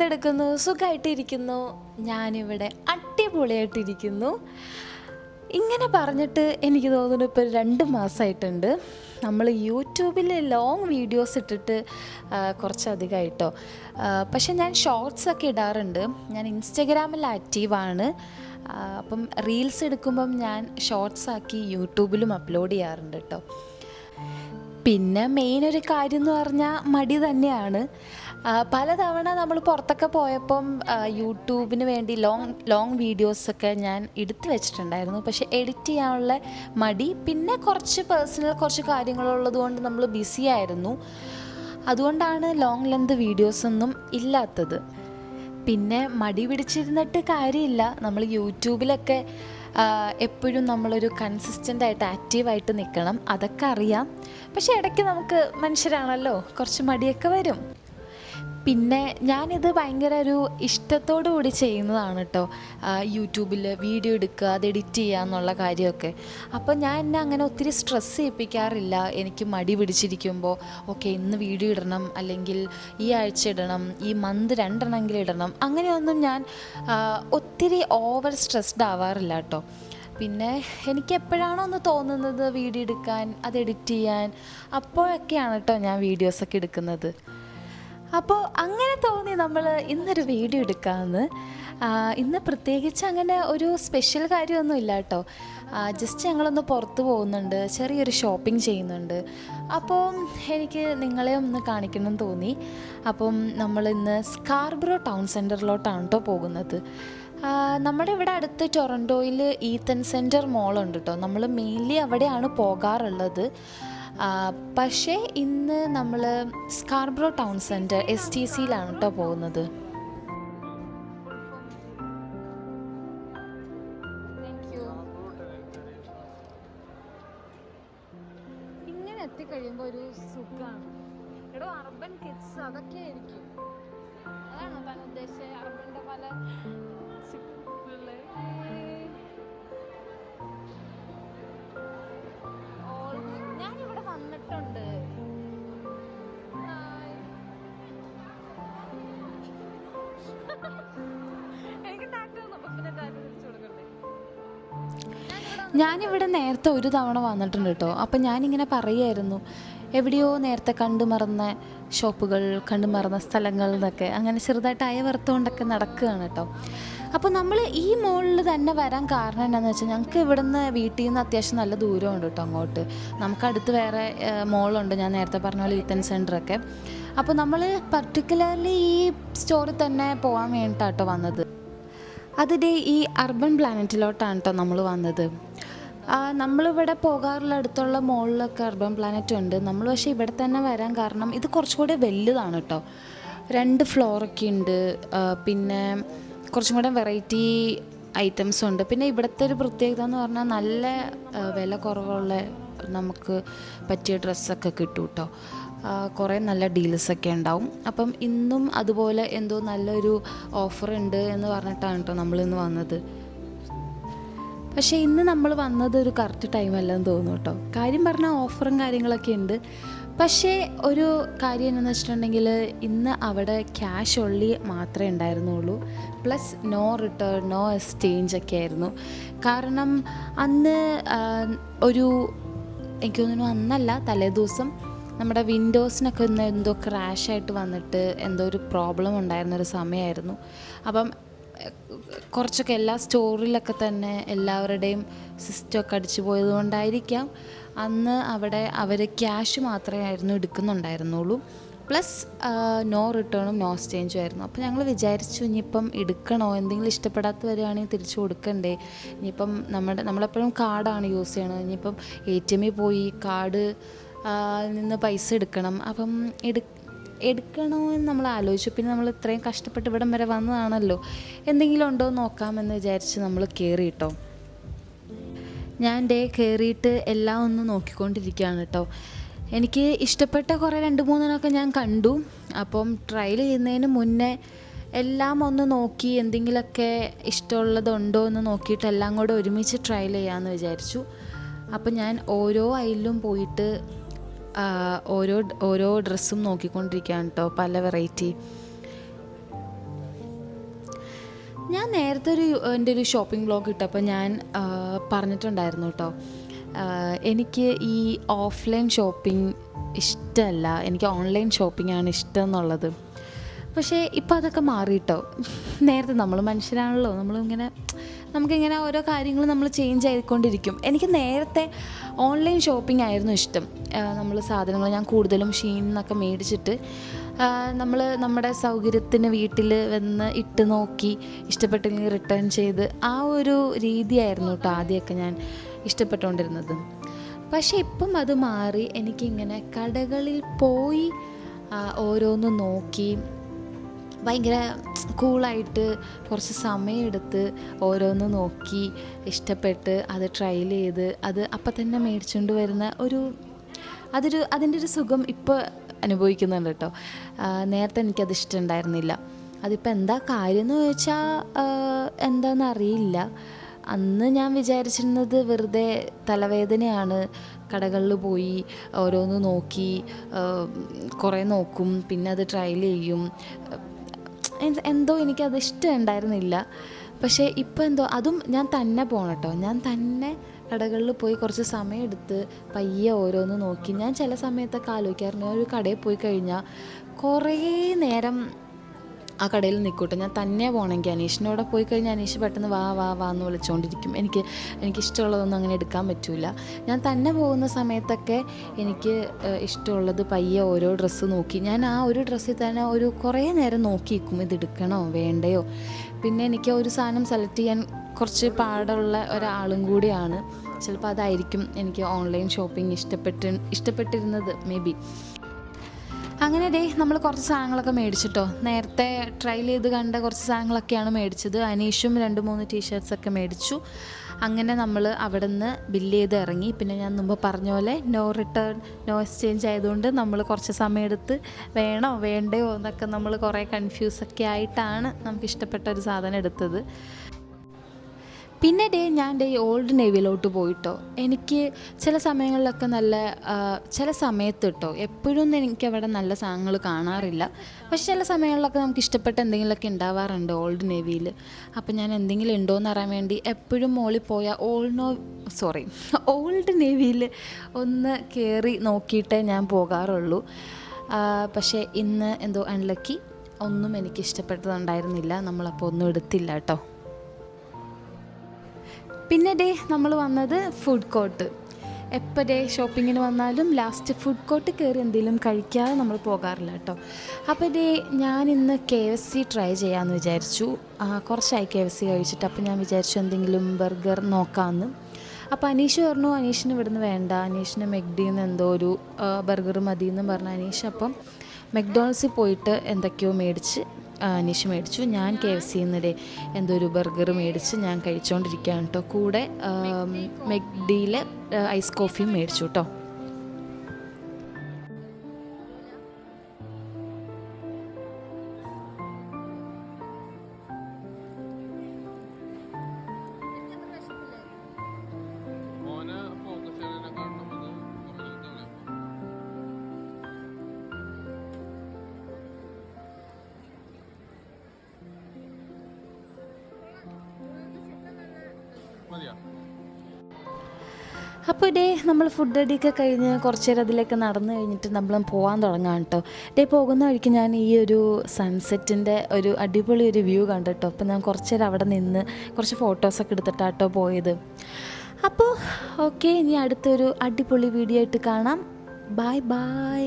എന്തെടുക്കുന്നു? സുഖമായിട്ടിരിക്കുന്നു. ഞാനിവിടെ അടിപൊളിയായിട്ടിരിക്കുന്നു. ഇങ്ങനെ പറഞ്ഞിട്ട് എനിക്ക് തോന്നുന്നു ഇപ്പോൾ 2 മാസമായിട്ടുണ്ട്. നമ്മൾ യൂട്യൂബിൽ ലോങ് വീഡിയോസ് ഇട്ടിട്ട് കുറച്ചധികമായിട്ടോ. പക്ഷെ ഞാൻ ഷോർട്സൊക്കെ ഇടാറുണ്ട്. ഞാൻ ഇൻസ്റ്റഗ്രാമിൽ ആക്റ്റീവാണ്. അപ്പം റീൽസ് എടുക്കുമ്പം ഞാൻ ഷോർട്സ് ആക്കി യൂട്യൂബിലും അപ്ലോഡ് ചെയ്യാറുണ്ട് കേട്ടോ. പിന്നെ മെയിൻ ഒരു കാര്യം എന്ന് പറഞ്ഞാൽ മടി തന്നെയാണ്. പലതവണ നമ്മൾ പുറത്തൊക്കെ പോയപ്പം യൂട്യൂബിന് വേണ്ടി ലോങ് വീഡിയോസൊക്കെ ഞാൻ എടുത്തു വെച്ചിട്ടുണ്ടായിരുന്നു. പക്ഷെ എഡിറ്റ് ചെയ്യാനുള്ള മടി, പിന്നെ കുറച്ച് കാര്യങ്ങളുള്ളത് കൊണ്ട് നമ്മൾ ബിസി ആയിരുന്നു. അതുകൊണ്ടാണ് ലോങ് ലെന്ത് വീഡിയോസൊന്നും ഇല്ലാത്തത്. പിന്നെ മടി പിടിച്ചിരുന്നിട്ട് കാര്യമില്ല. നമ്മൾ യൂട്യൂബിലൊക്കെ എപ്പോഴും നമ്മളൊരു കൺസിസ്റ്റൻ്റായിട്ട് ആക്റ്റീവായിട്ട് നിൽക്കണം. അതൊക്കെ അറിയാം. പക്ഷേ ഇടയ്ക്ക് നമുക്ക് മനുഷ്യരാണല്ലോ, കുറച്ച് മടിയൊക്കെ വരും. പിന്നെ ഞാനിത് ഭയങ്കര ഒരു ഇഷ്ടത്തോടു കൂടി ചെയ്യുന്നതാണ് കേട്ടോ. യൂട്യൂബിൽ വീഡിയോ എടുക്കുക, അത് എഡിറ്റ് ചെയ്യുക എന്നുള്ള കാര്യമൊക്കെ. അപ്പോൾ ഞാൻ എന്നെ അങ്ങനെ ഒത്തിരി സ്ട്രെസ് ചെയ്യിപ്പിക്കാറില്ല. എനിക്ക് മടി പിടിച്ചിരിക്കുമ്പോൾ ഓക്കെ ഇന്ന് വീഡിയോ ഇടണം, അല്ലെങ്കിൽ ഈ ആഴ്ച ഇടണം, ഈ മന്ത് 2 എണ്ണമെങ്കിലും ഇടണം, അങ്ങനെയൊന്നും ഞാൻ ഒത്തിരി ഓവർ സ്ട്രെസ്ഡ് ആവാറില്ല കേട്ടോ. പിന്നെ എനിക്ക് എപ്പോഴാണോ ഒന്ന് തോന്നുന്നത് വീഡിയോ എടുക്കാൻ, അത് എഡിറ്റ് ചെയ്യാൻ, അപ്പോഴൊക്കെയാണ് കേട്ടോ ഞാൻ വീഡിയോസൊക്കെ എടുക്കുന്നത്. അപ്പോൾ അങ്ങനെ തോന്നി നമ്മൾ ഇന്നൊരു വീഡിയോ എടുക്കാമെന്ന്. ഇന്ന് പ്രത്യേകിച്ച് അങ്ങനെ ഒരു സ്പെഷ്യൽ കാര്യമൊന്നും ഇല്ല കേട്ടോ. ജസ്റ്റ് ഞങ്ങളൊന്ന് പുറത്ത് പോകുന്നുണ്ട്, ചെറിയൊരു ഷോപ്പിംഗ് ചെയ്യുന്നുണ്ട്. അപ്പോൾ എനിക്ക് നിങ്ങളെ ഒന്ന് കാണിക്കണം തോന്നി. അപ്പം നമ്മളിന്ന് സ്കാർബ്രോ ടൗൺ സെൻറ്ററിലോട്ടാണ് കേട്ടോ പോകുന്നത്. നമ്മുടെ ഇവിടെ അടുത്ത് ടൊറൻറ്റോയിൽ ഈത്തൻ സെൻറ്റർ മോളുണ്ട് കേട്ടോ. നമ്മൾ മെയിൻലി അവിടെയാണ് പോകാറുള്ളത്. പക്ഷേ ഇന്ന് നമ്മൾ സ്കാർബ്രോ ടൗൺ സെൻറ്റർ STCയിലാണ് കേട്ടോ പോകുന്നത്. ഇങ്ങനെ എത്തിക്കഴിയുമ്പോൾ ഒരു സുഖമാണ്. എടോ അർബൻ കിഡ്സ് അതൊക്കെ ആയിരിക്കും. അതാണോ താൻ ഉദ്ദേശിച്ചത്? അർബൻ്റെ പല ഞാനിവിടെ വന്നിട്ടുണ്ട്. ഞാനിവിടെ നേരത്തെ ഒരു തവണ വന്നിട്ടുണ്ട് കേട്ടോ. അപ്പം ഞാനിങ്ങനെ പറയുമായിരുന്നു, എവിടെയോ നേരത്തെ കണ്ടുമറന്ന ഷോപ്പുകൾ, കണ്ടുമറന്ന സ്ഥലങ്ങൾ എന്നൊക്കെ. അങ്ങനെ ചെറുതായിട്ട് അയവറുത്തുകൊണ്ടൊക്കെ നടക്കുകയാണ് കേട്ടോ. അപ്പോൾ നമ്മൾ ഈ മോളിൽ തന്നെ വരാൻ കാരണം എന്താണെന്ന് വെച്ചാൽ, ഞങ്ങൾക്ക് ഇവിടുന്ന് വീട്ടിൽ നിന്ന് അത്യാവശ്യം നല്ല ദൂരമുണ്ട് കേട്ടോ അങ്ങോട്ട്. നമുക്കടുത്ത് വേറെ മോളുണ്ട്, ഞാൻ നേരത്തെ പറഞ്ഞ പോലെ ഈത്തൻ സെൻറ്ററൊക്കെ. അപ്പോൾ നമ്മൾ പർട്ടിക്കുലർലി ഈ സ്റ്റോറിൽ തന്നെ പോകാൻ വേണ്ടിയിട്ടാണ് കേട്ടോ വന്നത്. അതിൻ്റെ ഈ അർബൻ പ്ലാനറ്റിലോട്ടാണ് കേട്ടോ നമ്മൾ വന്നത്. നമ്മളിവിടെ പോകാറുള്ള അടുത്തുള്ള മോളിലൊക്കെ അർബൻ പ്ലാനറ്റ് ഉണ്ട്. നമ്മൾ പക്ഷേ ഇവിടെ തന്നെ വരാൻ കാരണം ഇത് കുറച്ചുകൂടെ വലുതാണ് കേട്ടോ. 2 ഫ്ലോറൊക്കെ ഉണ്ട്. പിന്നെ കുറച്ചും കൂടെ വെറൈറ്റി ഐറ്റംസ് ഉണ്ട്. പിന്നെ ഇവിടുത്തെ ഒരു പ്രത്യേകത എന്ന് പറഞ്ഞാൽ നല്ല വില കുറവുള്ള നമുക്ക് പറ്റിയ ഡ്രസ്സൊക്കെ കിട്ടും കേട്ടോ. കുറേ നല്ല ഡീൽസൊക്കെ ഉണ്ടാവും. അപ്പം ഇന്നും അതുപോലെ എന്തോ നല്ലൊരു ഓഫർ ഉണ്ട് എന്ന് പറഞ്ഞിട്ടാണ് കേട്ടോ നമ്മളിന്ന് വന്നത്. പക്ഷേ ഇന്ന് നമ്മൾ വന്നത് ഒരു കറക്റ്റ് ടൈമല്ലെന്ന് തോന്നുന്നു കേട്ടോ. കാര്യം പറഞ്ഞാൽ ഓഫറും കാര്യങ്ങളൊക്കെ ഉണ്ട്. പക്ഷേ ഒരു കാര്യം എന്താണെന്ന് വെച്ചിട്ടുണ്ടെങ്കിൽ, ഇന്ന് അവിടെ ക്യാഷ് ഓൺലി മാത്രമേ ഉണ്ടായിരുന്നുള്ളൂ. Plus no return, no exchange ഒക്കെ ആയിരുന്നു. കാരണം അന്ന് എനിക്ക് തോന്നുന്നു അന്നല്ല, തലേദിവസം നമ്മുടെ വിൻഡോസിനൊക്കെ ഒന്ന് എന്തോ ക്രാഷായിട്ട് വന്നിട്ട് എന്തോ ഒരു പ്രോബ്ലം ഉണ്ടായിരുന്നൊരു സമയമായിരുന്നു. അപ്പം കുറച്ചൊക്കെ എല്ലാ സ്റ്റോറിലൊക്കെ തന്നെ എല്ലാവരുടെയും സിസ്റ്റമൊക്കെ അടിച്ചു പോയത് കൊണ്ടായിരിക്കാം അന്ന് അവിടെ അവർ ക്യാഷ് മാത്രമേ എടുക്കുന്നുണ്ടായിരുന്നുള്ളൂ. പ്ലസ് നോ റിട്ടേണും നോ എക്സ്ചേഞ്ചും ആയിരുന്നു. അപ്പോൾ ഞങ്ങൾ വിചാരിച്ചു ഇനിയിപ്പം എടുക്കണോ, എന്തെങ്കിലും ഇഷ്ടപ്പെടാത്ത വരികയാണെങ്കിൽ തിരിച്ചു കൊടുക്കണ്ടേ. ഇനിയിപ്പം നമ്മളെപ്പോഴും കാർഡാണ് യൂസ് ചെയ്യണത്. ഇനിയിപ്പം ATMൽ പോയി കാർഡ് നിന്ന് പൈസ എടുക്കണം. അപ്പം എടുക്കണോ എന്ന് നമ്മൾ ആലോചിച്ചു. പിന്നെ നമ്മൾ ഇത്രയും കഷ്ടപ്പെട്ട് ഇവിടം വരെ വന്നതാണല്ലോ, എന്തെങ്കിലും ഉണ്ടോ എന്ന് നോക്കാമെന്ന് വിചാരിച്ച് നമ്മൾ കയറി കേട്ടോ. ഞാൻ കയറിയിട്ട് എല്ലാം ഒന്ന് നോക്കിക്കൊണ്ടിരിക്കുകയാണ് കേട്ടോ. എനിക്ക് ഇഷ്ടപ്പെട്ട കുറേ 2-3 ഞാൻ കണ്ടു. അപ്പം ട്രയൽ ചെയ്യുന്നതിന് മുന്നേ എല്ലാം ഒന്ന് നോക്കി എന്തെങ്കിലുമൊക്കെ ഇഷ്ടമുള്ളതുണ്ടോ എന്ന് നോക്കിയിട്ട് എല്ലാം കൂടെ ഒരുമിച്ച് ട്രയൽ ചെയ്യാമെന്ന് വിചാരിച്ചു. അപ്പം ഞാൻ ഓരോ അയിലും പോയിട്ട് ഓരോ ഡ്രസ്സും നോക്കിക്കൊണ്ടിരിക്കുകയാണ് കേട്ടോ, പല വെറൈറ്റി. ഞാൻ നേരത്തെ എൻ്റെ ഒരു ഷോപ്പിംഗ് വ്ലോഗ് ഇട്ടപ്പോൾ ഞാൻ പറഞ്ഞിട്ടുണ്ടായിരുന്നു കേട്ടോ, എനിക്ക് ഈ ഓഫ്ലൈൻ ഷോപ്പിംഗ് ഇഷ്ടമല്ല, എനിക്ക് ഓൺലൈൻ ഷോപ്പിംഗ് ആണ് ഇഷ്ടം എന്നുള്ളത്. പക്ഷേ ഇപ്പം അതൊക്കെ മാറിയിട്ടോ. നേരത്തെ നമ്മൾ മനുഷ്യരാണല്ലോ, നമുക്കിങ്ങനെ ഓരോ കാര്യങ്ങൾ നമ്മൾ ചേഞ്ച് ആയിക്കൊണ്ടിരിക്കും. എനിക്ക് നേരത്തെ ഓൺലൈൻ ഷോപ്പിംഗ് ആയിരുന്നു ഇഷ്ടം. നമ്മൾ സാധനങ്ങൾ ഞാൻ കൂടുതലും ഷീൻ എന്നൊക്കെ മേടിച്ചിട്ട് നമ്മുടെ സൗകര്യത്തിന് വീട്ടിൽ വന്ന് ഇട്ട് നോക്കി ഇഷ്ടപ്പെട്ടില്ലെങ്കിൽ റിട്ടേൺ ചെയ്ത് ആ ഒരു രീതിയായിരുന്നു കേട്ടോ ആദ്യമൊക്കെ ഞാൻ ഇഷ്ടപ്പെട്ടുകൊണ്ടിരുന്നത്. പക്ഷേ ഇപ്പം അത് മാറി എനിക്കിങ്ങനെ കടകളിൽ പോയി ഓരോന്ന് നോക്കി ഭയങ്കര കൂളായിട്ട് കുറച്ച് സമയമെടുത്ത് ഓരോന്ന് നോക്കി ഇഷ്ടപ്പെട്ട് അത് ട്രയൽ ചെയ്ത് അത് അപ്പം തന്നെ മേടിച്ചുകൊണ്ട് വരുന്ന അതിൻ്റെ ഒരു സുഖം ഇപ്പോൾ അനുഭവിക്കുന്നുണ്ട് കേട്ടോ. നേരത്തെ എനിക്കത് ഇഷ്ടമുണ്ടായിരുന്നില്ല. അതിപ്പോൾ എന്താ കാര്യം എന്ന് ചോദിച്ചാൽ എന്താണെന്നറിയില്ല. അന്ന് ഞാൻ വിചാരിച്ചിരുന്നത് വെറുതെ തലവേദനയാണ്, കടകളിൽ പോയി ഓരോന്ന് നോക്കി കുറേ നോക്കും, പിന്നെ അത് ട്രയൽ ചെയ്യും, എന്തോ എനിക്കത് ഇഷ്ടമുണ്ടായിരുന്നില്ല. പക്ഷേ ഇപ്പോൾ എന്തോ അതും ഞാൻ തന്നെ പോകണം കേട്ടോ. ഞാൻ തന്നെ കടകളിൽ പോയി കുറച്ച് സമയമെടുത്ത് പയ്യെ ഓരോന്ന് നോക്കി. ഞാൻ ചില സമയത്തൊക്കെ ആലോചിക്കാറുണ്ട്, ഒരു കടയിൽ പോയി കഴിഞ്ഞാൽ കുറേ നേരം ആ കടയിൽ നിൽക്കൂട്ടോ. ഞാൻ തന്നെ പോകണമെങ്കിൽ അനീഷിനോടെ പോയി കഴിഞ്ഞാൽ അനീഷ് പെട്ടെന്ന് വാ വാ വാ എന്ന് വിളിച്ചുകൊണ്ടിരിക്കും. എനിക്കിഷ്ടമുള്ളതൊന്നും അങ്ങനെ എടുക്കാൻ പറ്റില്ല. ഞാൻ തന്നെ പോകുന്ന സമയത്തൊക്കെ എനിക്ക് ഇഷ്ടമുള്ളത് പയ്യെ ഓരോ ഡ്രസ്സ് നോക്കി ഞാൻ ആ ഒരു ഡ്രസ്സിൽ തന്നെ കുറേ നേരം നോക്കി നിൽക്കും, ഇത് എടുക്കണോ വേണ്ടയോ. പിന്നെ എനിക്ക് ഒരു സാധനം സെലക്ട് ചെയ്യാൻ കുറച്ച് പാടുള്ള ഒരാളും കൂടിയാണ്. ചിലപ്പോൾ അതായിരിക്കും എനിക്ക് ഓൺലൈൻ ഷോപ്പിംഗ് ഇഷ്ടപ്പെട്ടിരുന്നത് മേ ബി. അങ്ങനെ നമ്മൾ കുറച്ച് സാധനങ്ങളൊക്കെ മേടിച്ചിട്ടോ. നേരത്തെ ട്രയൽ ചെയ്ത് കണ്ട കുറച്ച് സാധനങ്ങളൊക്കെയാണ് മേടിച്ചത്. അനീഷും 2-3 ടീഷർട്ട്സൊക്കെ മേടിച്ചു. അങ്ങനെ നമ്മൾ അവിടെ നിന്ന് ബില്ല് ചെയ്ത് ഇറങ്ങി. പിന്നെ ഞാൻ മുമ്പ് പറഞ്ഞ പോലെ നോ റിട്ടേൺ നോ എക്സ്ചേഞ്ച് ആയതുകൊണ്ട് നമ്മൾ കുറച്ച് സമയമെടുത്ത് വേണോ വേണ്ടയോ എന്നൊക്കെ നമ്മൾ കുറേ കൺഫ്യൂസൊക്കെ ആയിട്ടാണ് നമുക്ക് ഇഷ്ടപ്പെട്ട ഒരു സാധനം എടുത്തത്. പിന്നെ ഞാൻ ഓൾഡ് നേവിയിലോട്ട് പോയിട്ടോ. എനിക്ക് ചില സമയങ്ങളിലൊക്കെ ചില സമയത്ത് കേട്ടോ, എപ്പോഴും എനിക്കവിടെ നല്ല സാധനങ്ങൾ കാണാറില്ല. പക്ഷെ ചില സമയങ്ങളിലൊക്കെ നമുക്ക് ഇഷ്ടപ്പെട്ട എന്തെങ്കിലുമൊക്കെ ഉണ്ടാവാറുണ്ട് ഓൾഡ് നേവിയിൽ. അപ്പോൾ ഞാൻ എന്തെങ്കിലും ഉണ്ടോയെന്ന് അറിയാൻ വേണ്ടി എപ്പോഴും മോളിൽ പോയാൽ ഓൾഡ് നേവിയിൽ ഒന്ന് കയറി നോക്കിയിട്ടേ ഞാൻ പോകാറുള്ളൂ. പക്ഷേ ഇന്ന് എന്തോ അൺലക്കി, ഒന്നും എനിക്ക് ഇഷ്ടപ്പെട്ടതുണ്ടായിരുന്നില്ല. നമ്മളപ്പോൾ ഒന്നും എടുത്തില്ല കേട്ടോ. പിന്നെ നമ്മൾ വന്നത് ഫുഡ് കോർട്ട്. എപ്പോൾ ഷോപ്പിങ്ങിന് വന്നാലും ലാസ്റ്റ് ഫുഡ് കോർട്ട് കയറി എന്തെങ്കിലും കഴിക്കാതെ നമ്മൾ പോകാറില്ല കേട്ടോ. അപ്പോൾ ഞാനിന്ന് KFC ട്രൈ ചെയ്യാമെന്ന് വിചാരിച്ചു. കുറച്ചായി KFC കഴിച്ചിട്ട്. അപ്പോൾ ഞാൻ വിചാരിച്ചു എന്തെങ്കിലും ബർഗർ നോക്കാമെന്ന്. അപ്പോൾ അനീഷ് പറഞ്ഞു അനീഷിന് ഇവിടുന്ന് വേണ്ട, അനീഷിന് മെക്ഡിന്ന് എന്തോ ഒരു ബർഗർ മതിയെന്ന് പറഞ്ഞ അനീഷ് അപ്പം മെക്ഡോണൽസിൽ പോയിട്ട് എന്തൊക്കെയോ അനീഷ് മേടിച്ചു. ഞാൻ KFCന്ന് എന്തോ ഒരു ബർഗർ മേടിച്ച് ഞാൻ കഴിച്ചുകൊണ്ടിരിക്കുകയാണ് കേട്ടോ. കൂടെ മെക്ഡിയിലെ ഐസ് കോഫിയും മേടിച്ചു കേട്ടോ. അപ്പോൾ നമ്മൾ ഫുഡ് അടിയൊക്കെ കഴിഞ്ഞ് കുറച്ച് നേരം അതിലേക്ക് നടന്നു കഴിഞ്ഞിട്ട് നമ്മൾ പോകാൻ തുടങ്ങാം കേട്ടോ. പോകുന്ന വഴിക്ക് ഞാൻ ഈ ഒരു സൺസെറ്റിൻ്റെ ഒരു അടിപൊളി ഒരു വ്യൂ കണ്ടു കേട്ടോ. അപ്പോൾ ഞാൻ കുറച്ച് നേരം അവിടെ നിന്ന് കുറച്ച് ഫോട്ടോസൊക്കെ എടുത്തിട്ടാട്ടോ പോയത്. അപ്പോൾ ഓക്കെ, ഇനി അടുത്തൊരു അടിപൊളി വീഡിയോ ആയിട്ട് കാണാം. Bye bye.